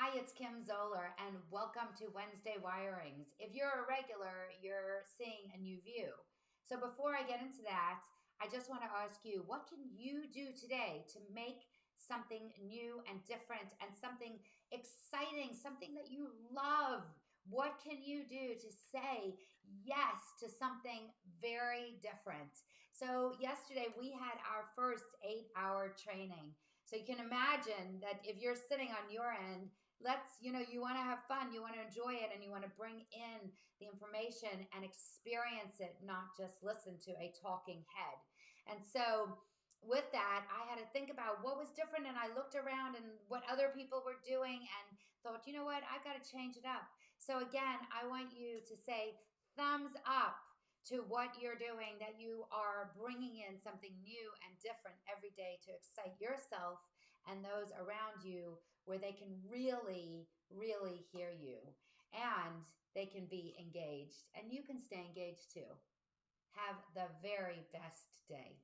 Hi, it's Kim Zoller, and welcome to Wednesday Wirings. If you're a regular, you're seeing a new view. So before I get into that, I just want to ask you, what can you do today to make something new and different and something exciting, something that you love? What can you do to say yes to something very different? So yesterday we had our first 8-hour training. So you can imagine that if you're sitting on your end, you want to have fun, you want to enjoy it, and you want to bring in the information and experience it, not just listen to a talking head. And so with that, I had to think about what was different, and I looked around and what other people were doing and thought, you know what, I've got to change it up. So again, I want you to say thumbs up to what you're doing, that you are bringing in something new and different every day to excite yourself and those around you, where they can really, really hear you and they can be engaged, and you can stay engaged too. Have the very best day.